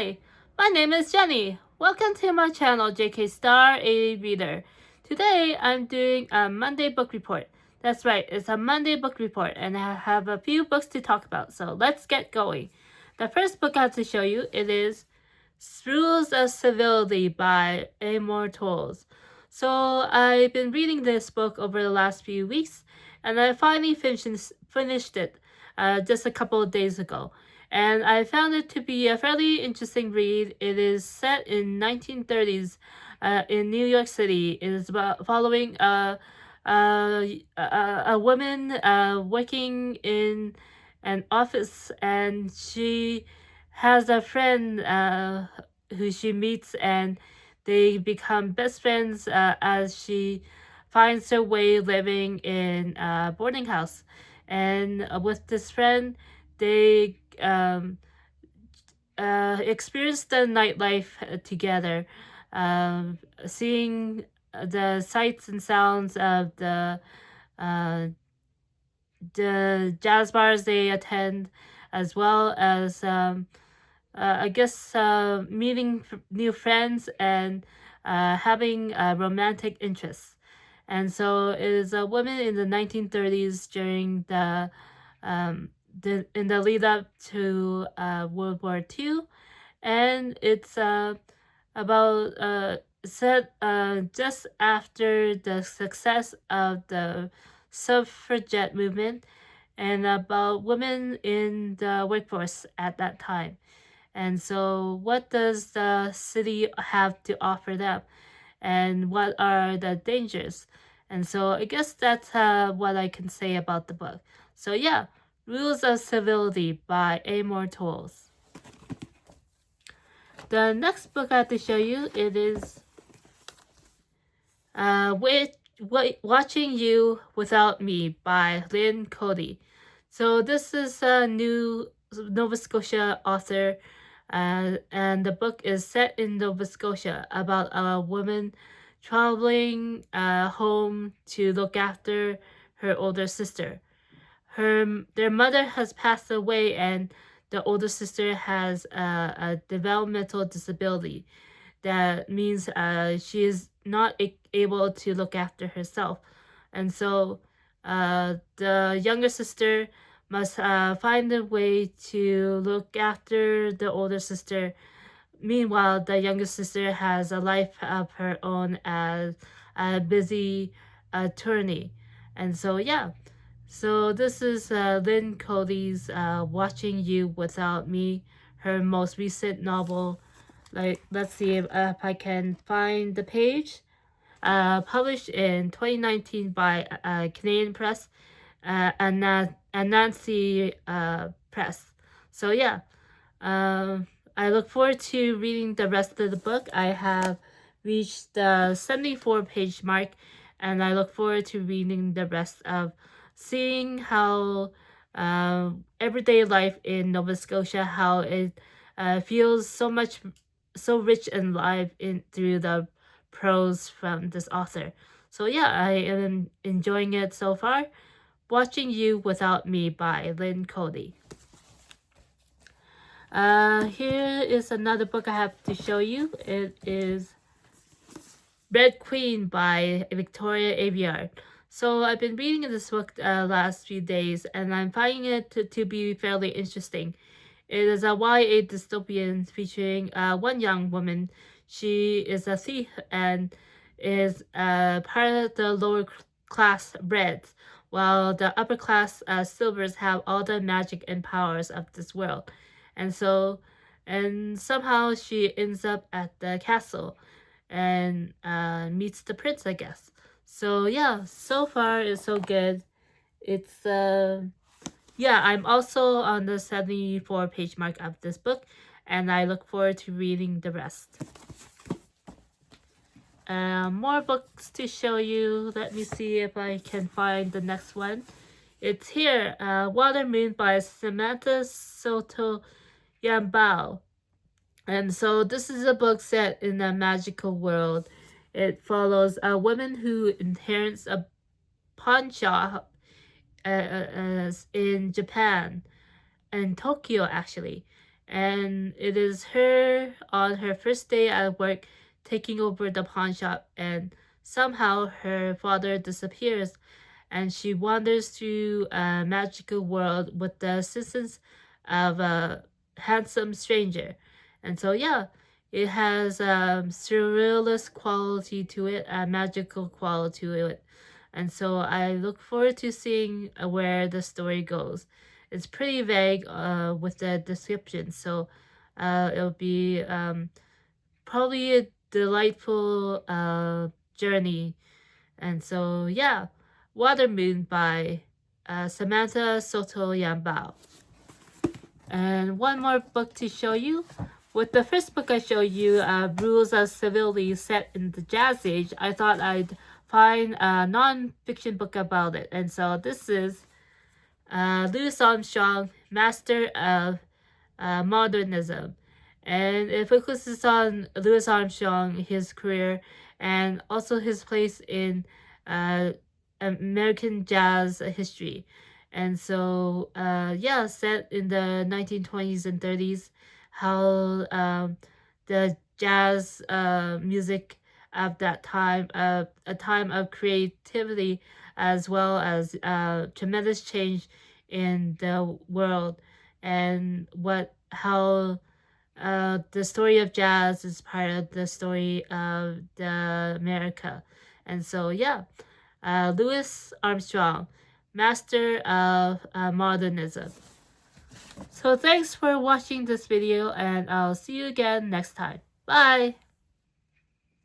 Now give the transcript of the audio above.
Hi, my name is Jenny. Welcome to my channel, JK Star A Reader. Today I'm doing a Monday book report. That's right, it's a Monday book report and I have a few books to talk about, so let's get going. The first book I have to show you, it is Rules of Civility by Amor Towles. So I've been reading this book over the last few weeks and I finally finished it just a couple of days ago. And I found it to be a fairly interesting read. It is set in 1930s in New York City. It is about following a woman working in an office, and she has a friend who she meets, and they become best friends as she finds her way living in a boarding house. And with this friend, they experience the nightlife together, seeing the sights and sounds of uh, the jazz bars they attend, as well as meeting new friends and having romantic interests. And so it is a woman in the 1930s during in the lead up to World War II, and it's about set just after the success of the suffragette movement, and about women in the workforce at that time. And so, what does the city have to offer them? And what are the dangers? And so, I guess that's what I can say about the book. So, yeah, Rules of Civility by Amor Towles. The next book I have to show you, it is Watching You Without Me by Lynn, Coady. So this is a new Nova Scotia author, and the book is set in Nova Scotia about a woman traveling home to look after her older sister. Their mother has passed away, and the older sister has a developmental disability. That means she is not able to look after herself. And so the younger sister must find a way to look after the older sister. Meanwhile, the younger sister has a life of her own as a busy attorney. And so, yeah. So this is Lynn Coady's Watching You Without Me, her most recent novel. Let's see if I can find the page. Published in 2019 by Canadian Press and Nancy Press. So yeah, I look forward to reading the rest of the book. I have reached the 74-page mark, and I look forward to reading the rest of seeing how everyday life in Nova Scotia, how it feels so rich and live in through the prose from this author. So yeah, I am enjoying it so far. Watching You Without Me by Lynn Coady. Here is another book I have to show you. It is Red Queen by Victoria Aveyard. So I've been reading this book last few days, and I'm finding it to be fairly interesting. It is a YA dystopian featuring one young woman. She is a thief and is part of the lower class Reds, while the upper class Silvers have all the magic and powers of this world. And somehow she ends up at the castle and meets the prince, I guess. So yeah, so far it's so good. It's I'm also on the 74-page mark of this book, and I look forward to reading the rest. More books to show you. Let me see if I can find the next one. It's here, Water Moon by Samantha, Sotto, Yambao. And so this is a book set in a magical world. It follows a woman who inherits a pawn shop in Japan, in Tokyo actually. and it is her on her first day at work taking over the pawn shop, and somehow her father disappears, and she wanders through a magical world with the assistance of a handsome stranger. And so, yeah, it has a surrealist quality to it, a magical quality to it. And so I look forward to seeing where the story goes. It's pretty vague with the description, so it'll be probably a delightful journey. And so, yeah, Water Moon by Samantha Sotto Yambao. And one more book to show you. With the first book I showed you, Rules of Civility, set in the Jazz Age, I thought I'd find a non-fiction book about it. And so this is Louis Armstrong, Master of Modernism. And it focuses on Louis Armstrong, his career, and also his place in uh, American jazz history. And so, yeah, set in the 1920s and 30s, how the jazz music of that time, a time of creativity, as well as tremendous change in the world, and what how the story of jazz is part of the story of the America. And so, yeah, Louis Armstrong, master of modernism. So thanks for watching this video, and I'll see you again next time. Bye!